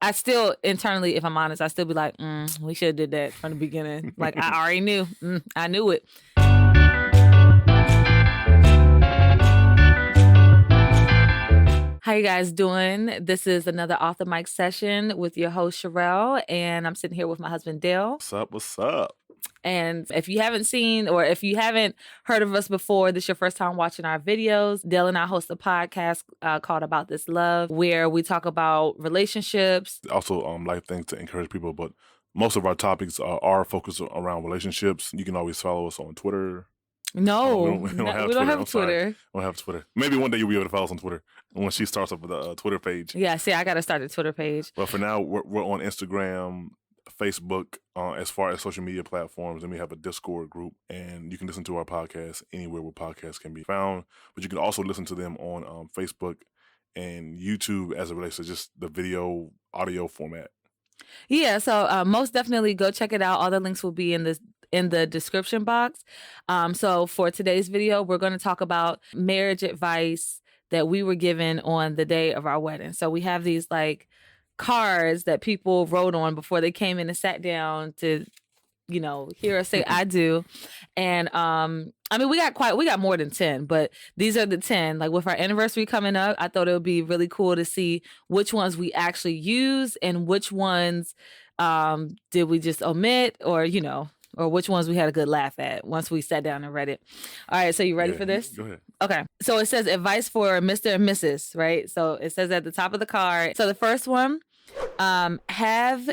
I still internally, if I'm honest, I still be like, we should have did that from the beginning. Like I already knew. I knew it. How you guys doing? This is another Off the Mic session with your host Sherelle, and I'm sitting here with my husband Dale. What's up? What's up? And if you haven't seen or if you haven't heard of us before, this is your first time watching our videos. Dale and I host a podcast called About This Love, where we talk about relationships. Also, life things to encourage people, but most of our topics are focused around relationships. You can always follow us on Twitter. No, we don't we don't have Twitter. We don't have Twitter. Maybe one day you'll be able to follow us on Twitter when she starts up with a Twitter page. Yeah, see, I got to start a Twitter page. But for now, we're on Instagram, Facebook, as far as social media platforms, and we have a Discord group, and you can listen to our podcast anywhere where podcasts can be found. But you can also listen to them on Facebook and YouTube as it relates to just the video, audio format. Yeah, so most definitely go check it out. All the links will be in the description box. So for today's video, we're going to talk about marriage advice that we were given on the day of our wedding. So we have these like cards that people wrote on before they came in and sat down to, hear us say I do. And I mean, we got more than 10, but these are the 10. Like with our anniversary coming up, I thought it would be really cool to see which ones we actually use and which ones did we just omit or which ones we had a good laugh at once we sat down and read it. All right, so you ready for this? Go ahead. Okay, so it says advice for Mr. and Mrs., right? So it says at the top of the card. So the first one, have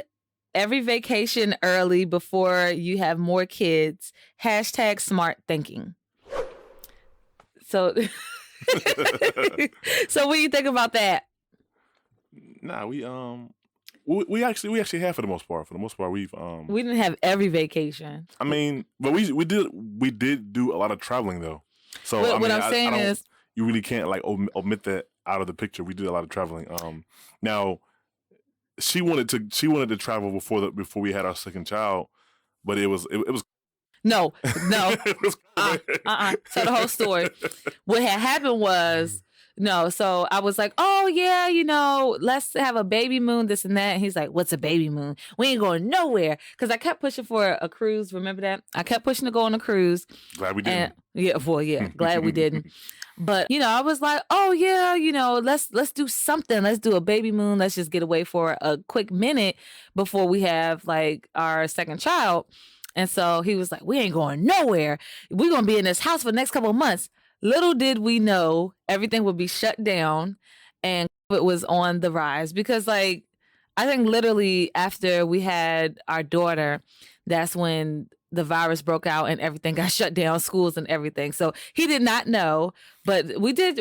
every vacation early before you have more kids. # smart thinking. So, so what do you think about that? Nah, we actually have for the most part. For the most part, we didn't have every vacation. I mean, but we did do a lot of traveling though. So what I'm saying is, you really can't like omit that out of the picture. We did a lot of traveling. Now she wanted to travel before we had our second child, but it was no. It was So the whole story, what had happened was. No, so I was like, oh, yeah, let's have a baby moon, this and that. And he's like, what's a baby moon? We ain't going nowhere. Because I kept pushing for a cruise. Remember that? I kept pushing to go on a cruise. Glad we didn't. Glad we didn't. But, I was like, oh, yeah, let's do something. Let's do a baby moon. Let's just get away for a quick minute before we have, like, our second child. And so he was like, we ain't going nowhere. We're going to be in this house for the next couple of months. Little did we know everything would be shut down and it was on the rise because I think literally after we had our daughter, that's when the virus broke out and everything got shut down, schools and everything. So he did not know, but we did.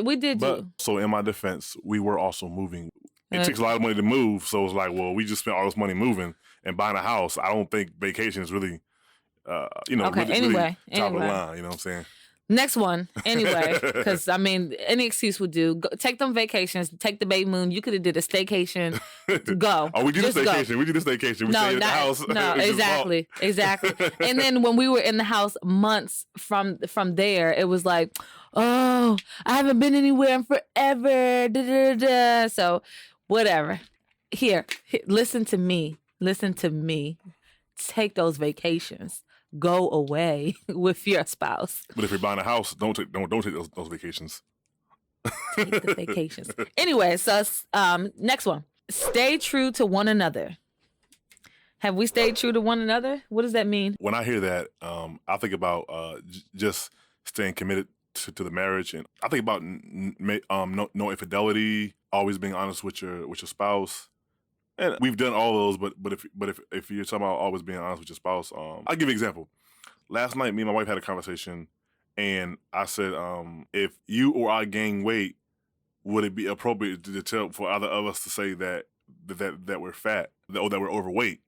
So in my defense, we were also moving. It takes a lot of money to move. So it's like, well, we just spent all this money moving and buying a house. I don't think vacation is really, okay, really top of the line. You know what I'm saying? Next one, anyway, because I mean, any excuse would do. Go, take them vacations, take the baby moon. You could have did a staycation. Go. Oh, we did a staycation. Go. We did a staycation. We stayed in the house. No, exactly. And then when we were in the house months from there, it was like, oh, I haven't been anywhere in forever. Da, da, da. So, whatever. Here, listen to me. Take those vacations. Go away with your spouse. But if you're buying a house, don't take those vacations. Take the vacations. Anyway, so next one. Stay true to one another. Have we stayed true to one another? What does that mean? When I hear that, I think about just staying committed to the marriage, and I think about no infidelity, always being honest with your spouse. And we've done all those, but if you're talking about always being honest with your spouse, I'll give you an example. Last night, me and my wife had a conversation, and I said, if you or I gain weight, would it be appropriate to tell for either of us to say that we're fat or that we're overweight?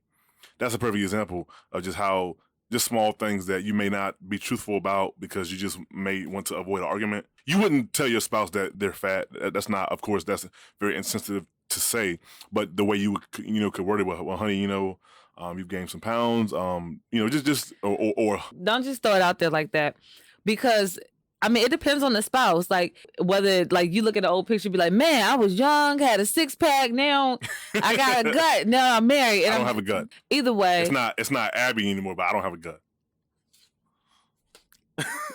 That's a perfect example of just small things that you may not be truthful about because you just may want to avoid an argument. You wouldn't tell your spouse that they're fat. That's very insensitive to say, but the way you could word it, well, honey, you've gained some pounds, just or don't just throw it out there like that, because I mean, it depends on the spouse. Like whether like you look at the old picture, be like, man, I was young, had a 6-pack. Now I got a gut. Now I'm married, and I don't I'm have a gut. either way. It's not Abby anymore, but I don't have a gut.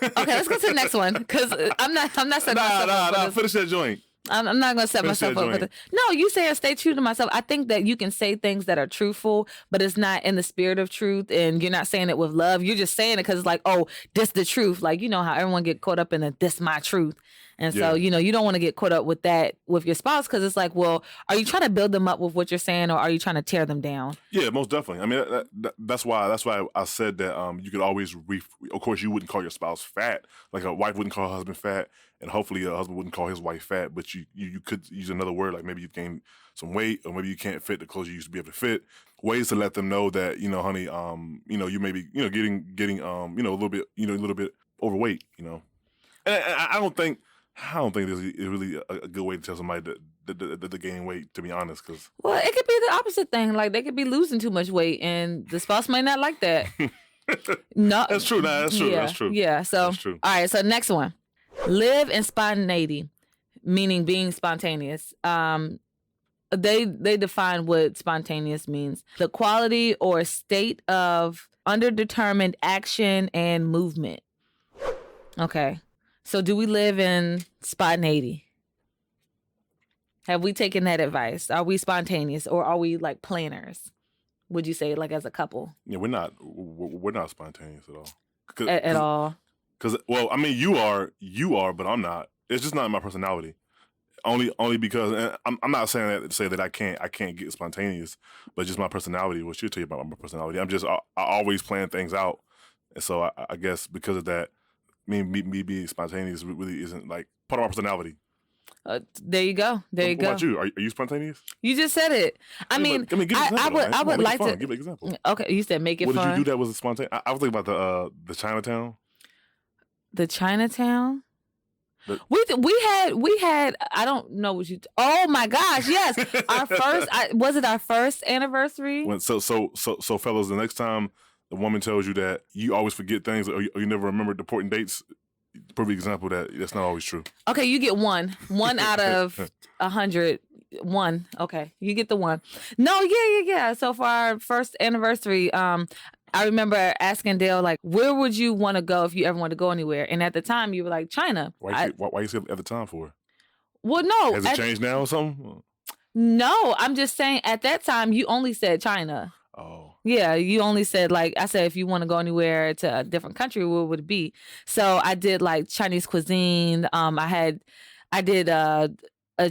Okay, let's go to the next one because I'm not setting myself up. Nah. Finish that joint. I'm not going to set Finish myself that up with joint. it. No, you saying stay true to myself. I think that you can say things that are truthful, but it's not in the spirit of truth, and you're not saying it with love. You're just saying it because it's like, oh, this the truth. Like, you know how everyone get caught up in the this my truth. And so, Yeah. you know, you don't want to get caught up with that with your spouse because it's like, well, are you trying to build them up with what you're saying, or are you trying to tear them down? Yeah, most definitely. I mean, that's why I said that you could always, of course, you wouldn't call your spouse fat. Like a wife wouldn't call her husband fat, and hopefully a husband wouldn't call his wife fat, but you could use another word, like maybe you gained some weight, or maybe you can't fit the clothes you used to be able to fit. Ways to let them know that, you know, honey, you may be, getting a little bit overweight, And I don't think this is really a good way to tell somebody to gain weight, to be honest, because Well, it could be the opposite thing. Like they could be losing too much weight, and the spouse might not like that. No, that's true. Nah, that's true. Yeah, That's true. yeah. So, That's true. all right. So next one, live in spontaneity, meaning being spontaneous. They define what spontaneous means: the quality or state of underdetermined action and movement. Okay. So do we live in spontaneity? Have we taken that advice? Are we spontaneous, or are we like planners? Would you say, like, as a couple? Yeah, we're not spontaneous at all. At all? Because, well, I mean, you are, but I'm not. It's just not my personality. Only because, and I'm not saying that to say that I can't get spontaneous, but just my personality. What should tell you about my personality? I always plan things out, and so I guess because of that, me being spontaneous really isn't like part of my personality. There you go. There you What go. about you? Are you spontaneous? You just said it. I mean, give me an example, I would like to give an example. Okay, you said make it What fun. did you do that was spontaneous? I was thinking about the Chinatown. The Chinatown. The- We had I don't know what you. Oh my gosh! Yes, our first. Was it our first anniversary? So fellas, the next time the woman tells you that you always forget things, or you never remember the important dates, perfect example that's not always true. Okay, you get one out of 100. One. Okay, you get the one. No, yeah. So for our first anniversary, I remember asking Dale, like, where would you want to go if you ever want to go anywhere? And at the time, you were like, China. Why you say at the time for? Well, no. Has it changed now or something? No, I'm just saying at that time, you only said China. Oh. Yeah, you only said, like, I said, if you want to go anywhere to a different country, where would it be? So I did like Chinese cuisine. I did a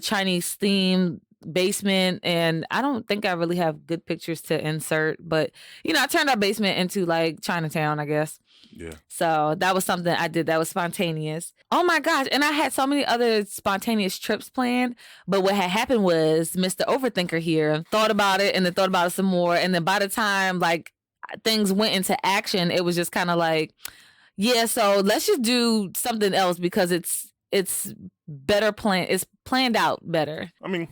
Chinese themed basement, and I don't think I really have good pictures to insert, but I turned our basement into like Chinatown, I guess. Yeah. So that was something I did that was spontaneous. Oh my gosh. And I had so many other spontaneous trips planned. But what had happened was Mr. Overthinker here thought about it and then thought about it some more. And then by the time like things went into action, it was just kind of like, yeah, so let's just do something else because it's better planned. It's planned out better. I mean,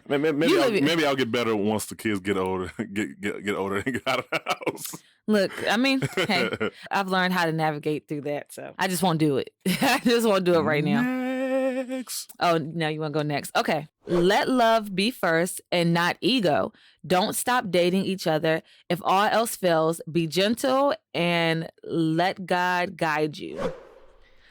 maybe I'll get better once the kids get older, get older and get out of the house. Look, I mean, hey, I've learned how to navigate through that, so I just won't do it. I just won't do it right now. Next. Oh, now you want to go next? Okay. Let love be first and not ego. Don't stop dating each other. If all else fails, be gentle and let God guide you.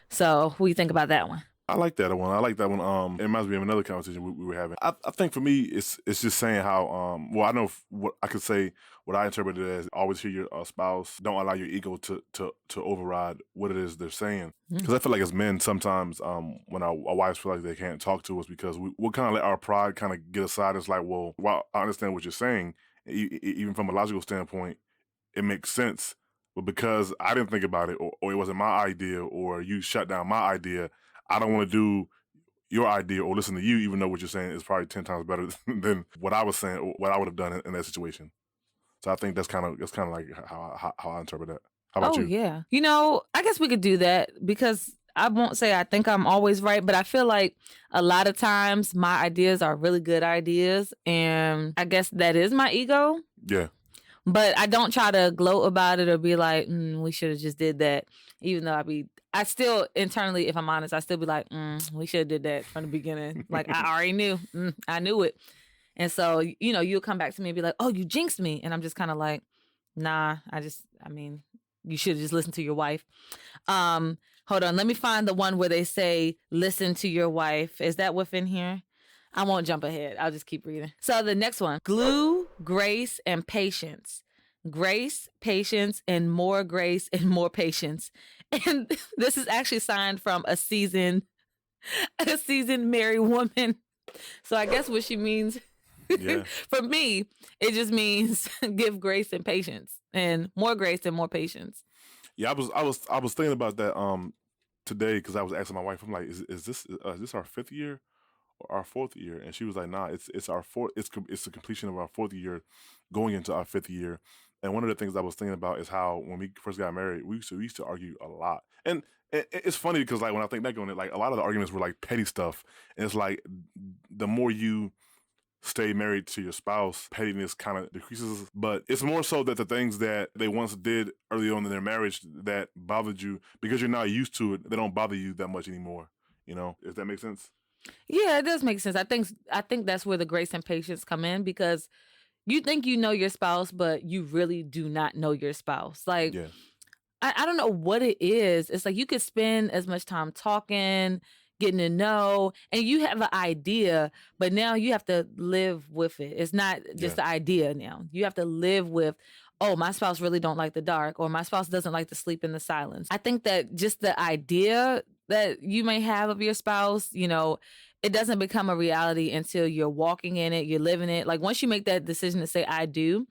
So, what do you think about that one? I like that one. It reminds me of another conversation we were having. I think for me, it's just saying how, well, I know what I could say, what I interpret it as, always hear your spouse, don't allow your ego to override what it is they're saying. Because I feel like as men, sometimes when our wives feel like they can't talk to us because we'll kind of let our pride kind of get aside. It's like, well, while I understand what you're saying, even from a logical standpoint, it makes sense. But because I didn't think about it, or it wasn't my idea, or you shut down my idea, I don't want to do your idea or listen to you, even though what you're saying is probably 10 times better than what I was saying or what I would have done in that situation. So I think that's kind of like how I interpret that. How about you? Oh, yeah. I guess we could do that because I won't say I think I'm always right, but I feel like a lot of times my ideas are really good ideas. And I guess that is my ego. Yeah. But I don't try to gloat about it or be like, we should have just did that. Even though I still internally, if I'm honest, I still be like, we should have did that from the beginning. Like I already knew, I knew it. And so, you'll come back to me and be like, oh, you jinxed me. And I'm just kind of like, nah, I mean, you should just listen to your wife. Hold on. Let me find the one where they say, listen to your wife. Is that within here? I won't jump ahead. I'll just keep reading. So the next one, glue, grace, and patience. Grace, patience, and more grace and more patience. And this is actually signed from a seasoned married woman. So I guess what she means Yeah. for me, it just means give grace and patience, and more grace and more patience. Yeah, I was thinking about that today because I was asking my wife. I'm like, is this our 5th year or our 4th year? And she was like, nah, it's our fourth. It's the completion of our 4th year, going into our 5th year. And one of the things I was thinking about is how when we first got married, we used to argue a lot. And it's funny because like when I think back on it, like a lot of the arguments were like petty stuff. And it's like the more you stay married to your spouse, pettiness kind of decreases. But it's more so that the things that they once did early on in their marriage that bothered you, because you're not used to it, they don't bother you that much anymore. If that makes sense. Yeah, it does make sense. I think that's where the grace and patience come in, because you think you know your spouse, but you really do not know your spouse. Like, Yeah. I don't know what it is. It's like you could spend as much time talking, getting to know, and you have an idea, but now you have to live with it. It's not just Yeah. the idea now. You have to live with, oh, my spouse really don't like the dark, or my spouse doesn't like to sleep in the silence. I think that just the idea that you may have of your spouse, it doesn't become a reality until you're walking in it, you're living it. Like once you make that decision to say I do,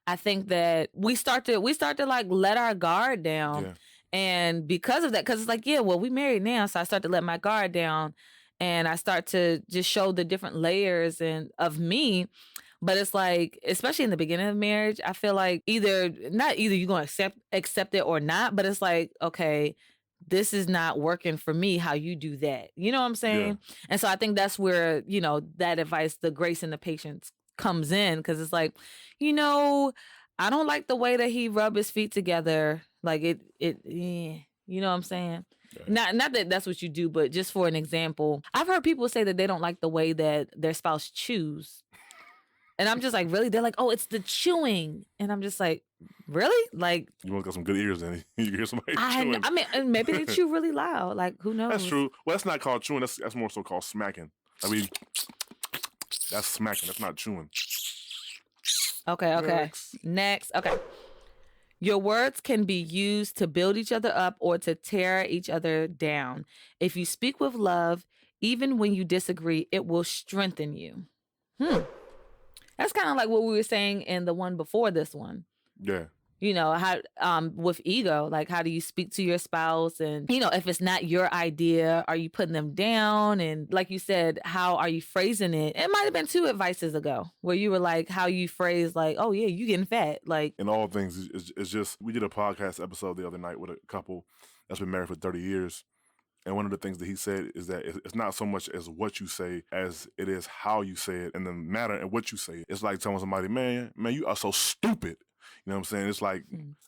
I think that we start to like let our guard down. Yeah. And because of that, because it's like, yeah, well, we married now. So I start to let my guard down, and I start to just show the different layers and of me. But it's like, especially in the beginning of marriage, I feel like not either you're going to accept it or not, but it's like, okay, this is not working for me how you do that. You know what I'm Yeah. saying? And so I think that's where, that advice, the grace and the patience comes in, because it's like, you know, I don't like the way that he rub his feet together. Like you know what I'm saying? Yeah. Not that that's what you do, but just for an example, I've heard people say that they don't like the way that their spouse chews. And I'm just like, really? They're like, oh, it's the chewing. And I'm just like, really? Like, You want to got some good ears, then you can hear somebody chewing. I mean, and maybe they chew really loud. Like, who knows? That's true. Well, that's not called chewing. That's more so called smacking. I mean, that's smacking. That's not chewing. Okay. Next. Okay. Your words can be used to build each other up or to tear each other down. If you speak with love, even when you disagree, it will strengthen you. That's kind of like what we were saying in the one before this one. Yeah. How with ego, like how do you speak to your spouse, and if it's not your idea, are you putting them down? And like you said, how are you phrasing it? It might have been 2 advices ago where you were like, how you phrase, like, oh yeah, you getting fat, like In all things, it's just, we did a podcast episode the other night with a couple that's been married for 30 years. And one of the things that he said is that it's not so much as what you say as it is how you say it and the matter in what you say it. It's like telling somebody, man, you are so stupid. You know what I'm saying? It's like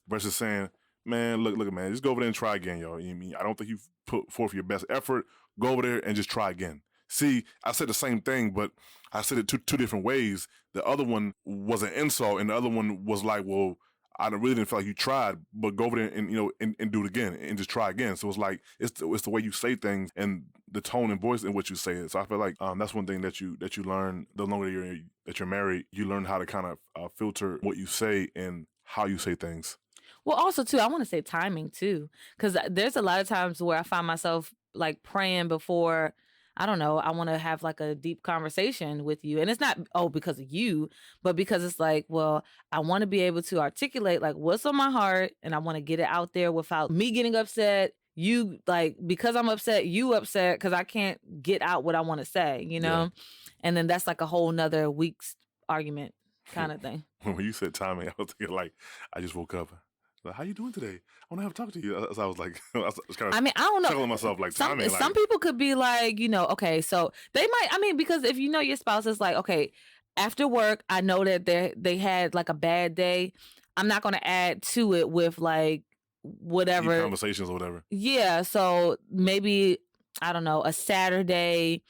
versus saying, man, look, man, just go over there and try again, y'all. You know what I mean? I don't think you've put forth your best effort. Go over there and just try again. See, I said the same thing, but I said it two different ways. The other one was an insult, and the other one was like, well, I really didn't feel like you tried, but go over there and and do it again and just try again. So it's like it's the way you say things and the tone and voice in which you say it. So I feel like that's one thing that you learn the longer you're married. You learn how to kind of filter what you say and how you say things. Well, also too, I want to say timing too, because there's a lot of times where I find myself like praying before, I don't know, I want to have like a deep conversation with you. And it's not, oh, because of you, but because it's like, well, I want to be able to articulate like what's on my heart, and I want to get it out there without me getting upset. You like, because I'm upset, you upset because I can't get out what I want to say, Yeah. And then that's like a whole nother week's argument kind of thing. When you said timing, I was thinking like, I just woke up. Like, how you doing today? I want to have a talk to you. So I was like, I was kind of I mean, I don't know. telling myself like Some timing. Like, some people could be like, okay, so they might. I mean, because if you know your spouse is like, okay, after work, I know that they had like a bad day. I'm not going to add to it with like, Deep whatever. conversations or whatever. Yeah, so maybe I don't know, a Saturday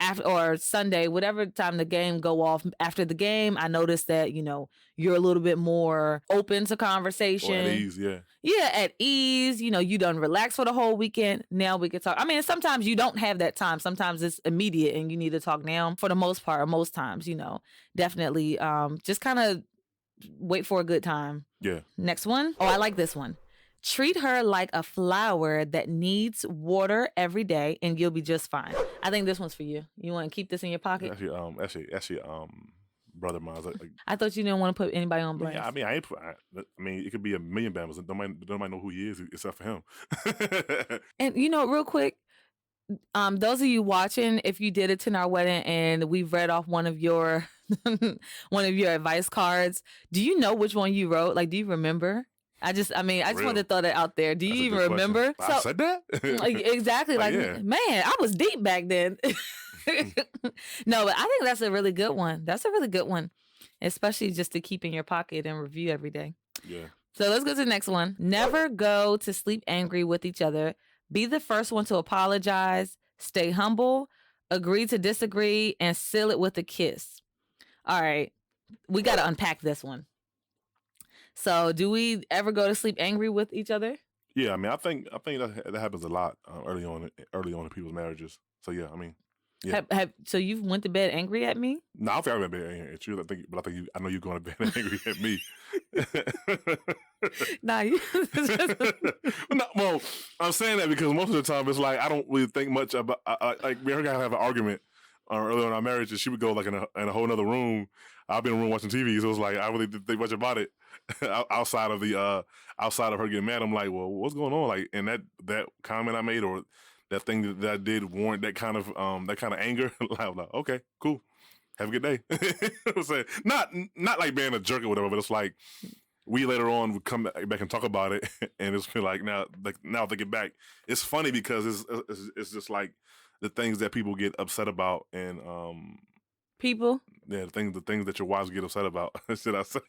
after or Sunday, whatever time the game go off. After the game, I noticed that you're a little bit more open to Or at conversation. ease, yeah. Yeah, at ease. You done relax for the whole weekend. Now we can talk. I mean, sometimes you don't have that time. Sometimes it's immediate and you need to talk now. For the most part, or most times, definitely just kind of wait for a good time. Yeah. Next one. Oh, I like this one. Treat her like a flower that needs water every day and you'll be just fine. I think this one's for you. You want to keep this in your pocket? Actually, brother of mine. I thought you didn't want to put anybody on blast. I mean, it could be a million Bama's. Nobody know who he is except for him. And real quick, those of you watching, if you did attend our wedding and we've read off one of your one of your advice cards, do you know which one you wrote? Like, do you remember? I just wanted to throw that out there. Do you even remember? I said that? Exactly. Like, yeah. Man, I was deep back then. No, but I think that's a really good one. That's a really good one, especially just to keep in your pocket and review every day. Yeah. So let's go to the next one. Never go to sleep angry with each other. Be the first one to apologize. Stay humble. Agree to disagree and seal it with a kiss. All right. We got to unpack this one. So do we ever go to sleep angry with each other? Yeah, I mean, I think that happens a lot early on in people's marriages. So yeah, I mean, yeah. So you went to bed angry at me? No, I don't think I went to bed angry at you. I know you're going to bed angry at me. Nah, you. No, well, I'm saying that because most of the time it's like I don't really think much about. Like we ever gotta have an argument earlier in our marriage, and she would go like in a whole other room. I'll be in a room watching TV, so it's like I really didn't think much about it outside of her getting mad. I'm like, well, what's going on? Like, and that comment I made or that thing that I did warrant that kind of anger. I'm like, okay, cool, have a good day. I'm saying not like being a jerk or whatever, but it's like we later on would come back and talk about it, and it's like now thinking back, it's funny because it's just like the things that people get upset about and people. Yeah, the things that your wives get upset about, should I say?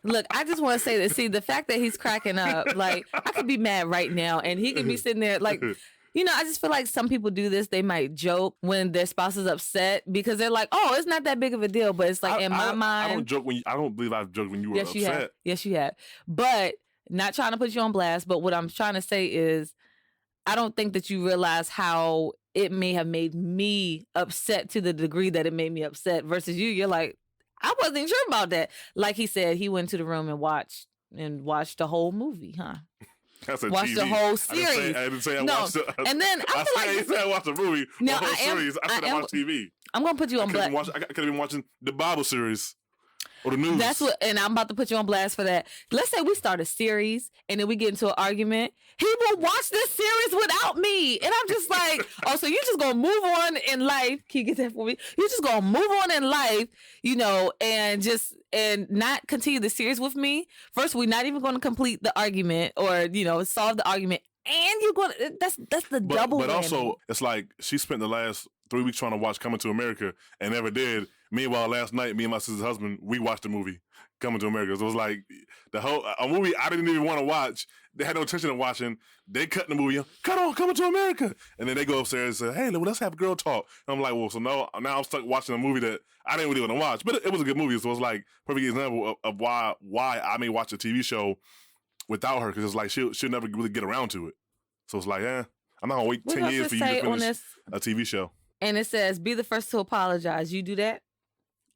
Look, I just want to say that. See, the fact that he's cracking up, like I could be mad right now, and he could be sitting there, like, I just feel like some people do this. They might joke when their spouse is upset because they're like, "Oh, it's not that big of a deal." But it's like in my mind, I don't joke I don't believe I've joked when you were upset. Yes, you have. But not trying to put you on blast. But what I'm trying to say is, I don't think that you realize how it may have made me upset to the degree that it made me upset versus you're like, I wasn't sure about that. Like he said, he went to the room and watched the whole movie, huh? Watched the whole series. I didn't say I watched it. And then I said I watched the movie. Now, the whole series. I said I watched TV. I'm going to put you on blast. I could have been watching the Bible series. Or the news. That's what, and I'm about to put you on blast for that. Let's say we start a series and then we get into an argument. He will watch this series without me. And I'm just like, oh, so you're just going to move on in life. Can you get that for me? You're just going to move on in life, and not continue the series with me. First, we're not even going to complete the argument or, solve the argument. And you're going to, that's the double But whammy. Also, it's like she spent the last 3 weeks trying to watch Coming to America and never did. Meanwhile, last night, me and my sister's husband, we watched the movie Coming to America. So it was like a movie I didn't even want to watch. They had no intention of watching. They cut the movie. Cut on Coming to America. And then they go upstairs and say, hey, let's have a girl talk. And I'm like, well, so now I'm stuck watching a movie that I didn't really want to watch. But it was a good movie. So it's like a perfect example of why I may watch a TV show without her. Because it's like she'll never really get around to it. So it's like, I'm not going to wait 10 years for you to finish a TV show. And it says, be the first to apologize. You do that?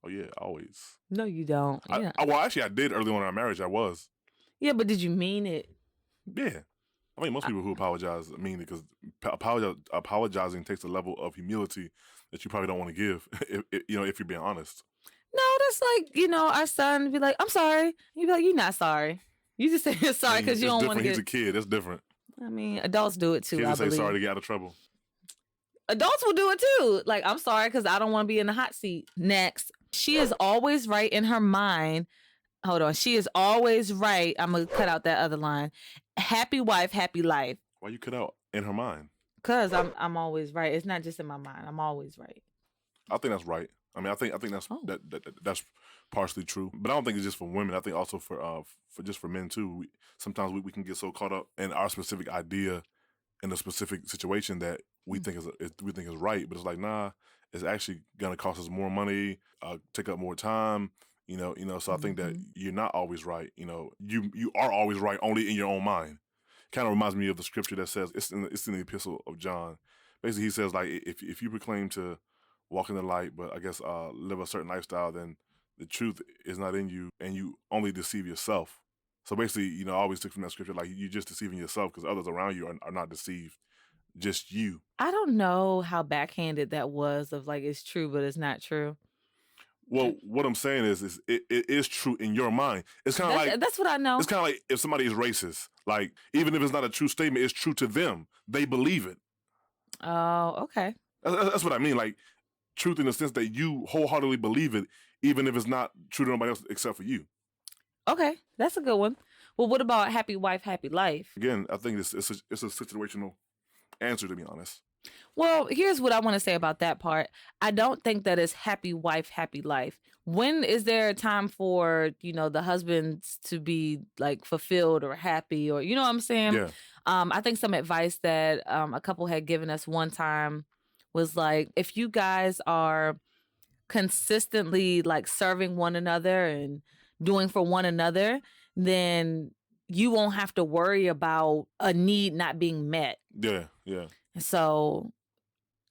Oh, yeah, always. No, you don't. Yeah. Actually, I did early on in our marriage. I was. Yeah, but did you mean it? Yeah. I mean, most people who apologize mean it because apologizing takes a level of humility that you probably don't want to give, if you're being honest. No, that's like, our son be like, I'm sorry. You be like, you're not sorry. You just say you're sorry because you don't want to get... He's a kid. That's different. I mean, adults do it too, Kids I say believe. sorry to get out of trouble. Adults will do it too. Like, I'm sorry because I don't want to be in the hot seat. Next. She is always right in her mind. Hold on. She is always right. I'm going to cut out that other line. Happy wife, happy life. Why you cut out in her mind? Because I'm always right. It's not just in my mind. I'm always right. I think that's right. I mean, I think that's Oh. that's partially true, but I don't think it's just for women. I think also for just for men too. Sometimes we can get so caught up in our specific idea in a specific situation that Mm. we think is right, but it's like nah, it's actually gonna cost us more money, take up more time. So I think that Mhm. you're not always right. You are always right only in your own mind. Kind of reminds me of the scripture that says it's in the epistle of John. Basically, he says like if you proclaim to walk in the light, but I guess live a certain lifestyle, then the truth is not in you, and you only deceive yourself. So basically, I always took from that scripture like you're just deceiving yourself because others around you are not deceived, just you. I don't know how backhanded that was of like it's true, but it's not true. Uh, Well, what I'm saying is it is true in your mind. It's kind of like that's what I it's know. kind of like if somebody is racist, like even if it's not a true statement, it's true to them. They believe it. Oh, okay. That's what I mean. Like truth in the sense that you wholeheartedly believe it, even if it's not true to nobody else except for you. Okay, that's a good one. Well, what about happy wife, happy life? Again, I think it's a situational answer to be honest. Well, here's what I want to say about that part. I don't think that it's happy wife, happy life. When is there a time for, the husbands to be like fulfilled or happy or, you know what I'm saying? Yeah, I think some advice that a couple had given us one time was like, if you guys are consistently like serving one another and doing for one another, then you won't have to worry about a need not being met. yeah, yeah. So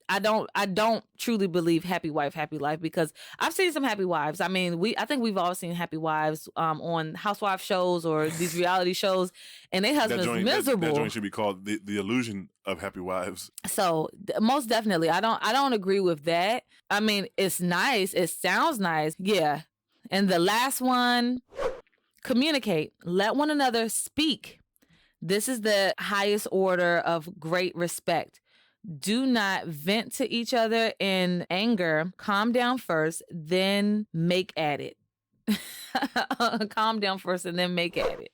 I don't truly believe happy wife, happy life because I've seen some happy wives. I mean, I think we've all seen happy wives on housewife shows or these reality shows, and their That husband's joint that miserable. joint should be called the illusion of happy wives. So most definitely, I don't agree with that. I mean, it's nice. It sounds nice. Yeah. And the last one, communicate. Let one another speak. This is the highest order of great respect. Do not vent to each other in anger. Calm down first, then make at it. Calm down first and then make at it.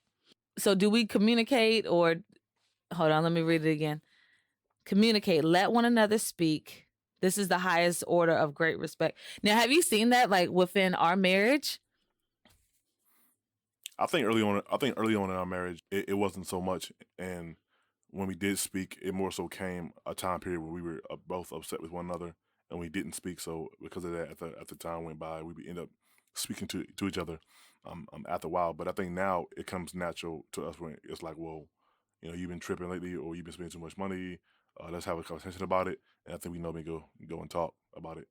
So, do we communicate or hold on, let me read it again. Communicate, let one another speak. This is the highest order of great respect. Now, have you seen that like within our marriage? I think early on in our marriage, it wasn't so much, and when we did speak, it more so came a time period where we were both upset with one another, and we didn't speak. So because of that, at the time went by, we end up speaking to each other after a while. But I think now it comes natural to us when it's like, well, you've been tripping lately, or you've been spending too much money. Let's have a conversation about it, and I think we normally go and talk about it.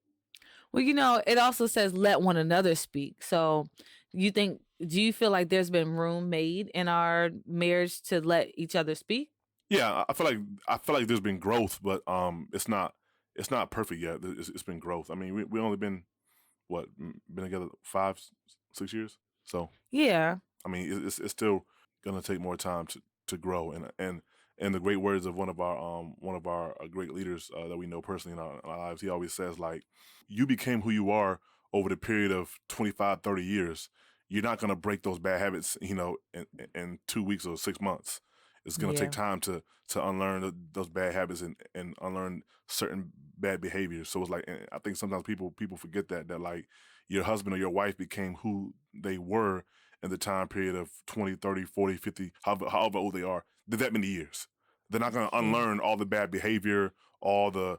Well, it also says let one another speak. So, do you feel like there's been room made in our marriage to let each other speak? Yeah, I feel like there's been growth, but it's not perfect yet. It's been growth. I mean, we only been been together 5 6 years, so Yeah. I mean it's still gonna take more time to grow. And the great words of one of our great leaders that we know personally in our lives, he always says like, you became who you are over the period of 25 30 years. You're not gonna break those bad habits in 2 weeks or 6 months. It's gonna take Yeah. time to unlearn those bad habits and unlearn certain bad behaviors. So it's like, and I think sometimes people forget that like your husband or your wife became who they were in the time period of 20 30 40 50, however old they are, that many years. They're not going to Yeah. unlearn all the bad behavior, all the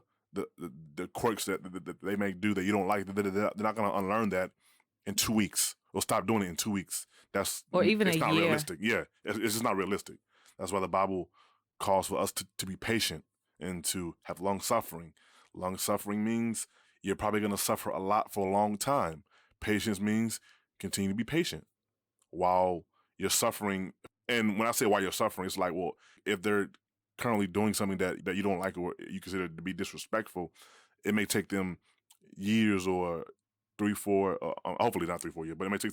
quirks that they may do that you don't like. They're not going to unlearn that in 2 weeks or stop doing it in 2 weeks. Or even a It's not year. realistic. Yeah, it's just not realistic. That's why the Bible calls for us to be patient and to have long suffering. Long suffering means you're probably going to suffer a lot for a long time. Patience means continue to be patient while you're suffering. And when I say while you're suffering, it's like, well, if they're currently doing something that you don't like or you consider to be disrespectful, it may take them years or 3 4 hopefully not 3 4 years, but it may take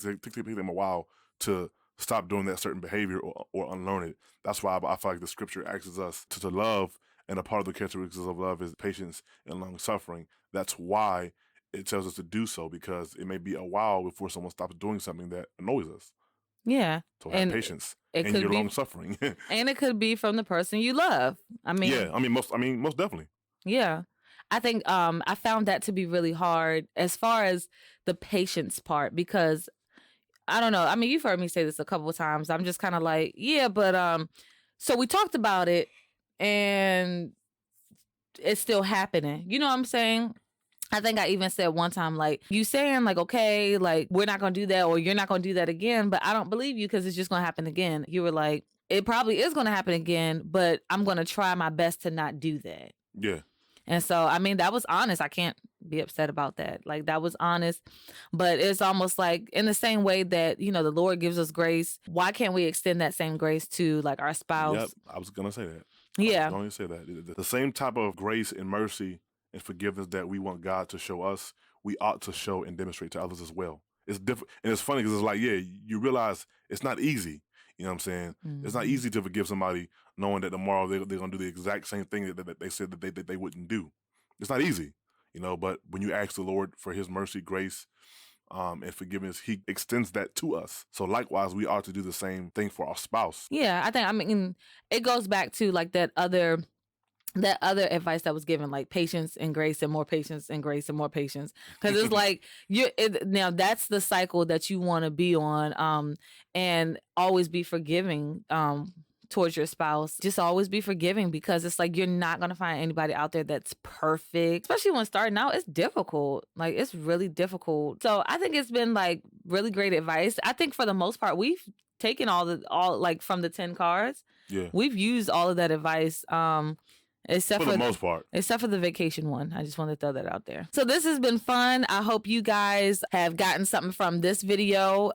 them a while to stop doing that certain behavior or unlearn it. That's why I feel like the scripture asks us to love, and a part of the characteristics of love is patience and long suffering. That's why it tells us to do so, because it may be a while before someone stops doing something that annoys us. Yeah. So have And patience it in could your be long suffering. and it could be from the person you love. I Yeah, mean, I mean most definitely. yeah. I think I found that to be really hard as far as the patience part, because I don't know. I mean, you've heard me say this a couple of times. I'm just kind of like, yeah, but so we talked about it and it's still happening. You know what I'm saying? I think I even said one time, like, you saying, like, okay, like, we're not going to do that or you're not going to do that again, but I don't believe you because it's just going to happen again. You were like, it probably is going to happen again, but I'm going to try my best to not do that. Yeah. And so, I mean, that was honest. I can't be upset about that. Like, that was honest. But it's almost like in the same way that, you know, the Lord gives us grace. Why can't we extend that same grace to like our Yep. spouse? I was gonna say that. Yeah. I was going to say that. The same type of grace and mercy and forgiveness that we want God to show us, we ought to show and demonstrate to others as well. It's different, and it's funny because it's like, yeah, you realize it's not easy. You know what I'm saying? It's not easy to forgive somebody knowing that tomorrow they're going to do the exact same thing that they said that they wouldn't do. It's not easy, you know. But when you ask the Lord for His mercy, grace, and forgiveness, He extends that to us. So likewise, we ought to do the same thing for our spouse. Yeah. I mean, it goes back to like that other advice that was given, like patience and grace and more patience and grace and more patience, because it's like now that's the cycle that you want to be on, and always be forgiving towards your spouse. Just always be forgiving, because it's like you're not going to find anybody out there that's perfect, especially when starting out. It's difficult. Like, it's really difficult. So I think it's been like really great advice. I think for the most part we've taken all like from the 10 cards. Yeah. We've used all of that advice, except For the most part. except for the vacation one. I just want to throw that out there. So this has been fun. I hope you guys have gotten something from this video.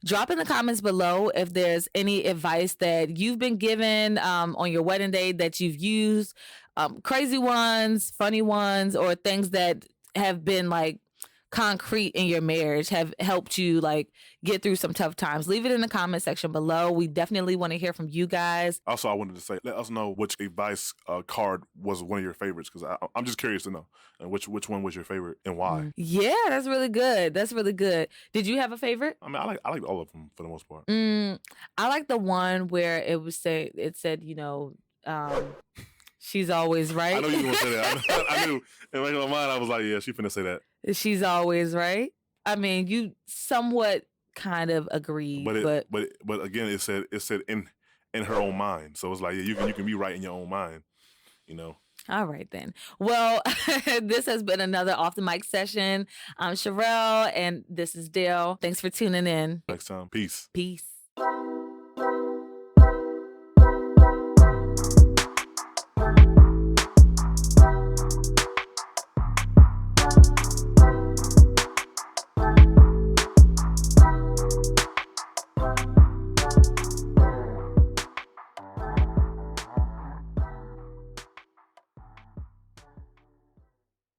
Drop in the comments below if there's any advice that you've been given on your wedding day that you've used, crazy ones, funny ones, or things that have been like concrete in your marriage, have helped you like get through some tough times. Leave it in the comment section below. We definitely want to hear from you guys. Also, I wanted to say, let us know which advice card was one of your favorites, because I'm just curious to know which one was your favorite and why. Yeah, that's really good. That's really good. Did you have a favorite? I mean, I like all of them for the most part. I like the one where it said, you know, she's always right. I know you were gonna say that. I knew. In my mind, I was like, yeah, she finna say that. She's always right. I mean, you somewhat kind of agreed, but again, it said in her own mind. So it's like, yeah, you can be right in your own mind, you know. All right then. Well, this has been another Off the Mic session. I'm Sherelle, and this is Dale. Thanks for tuning in. Next time, peace. Peace.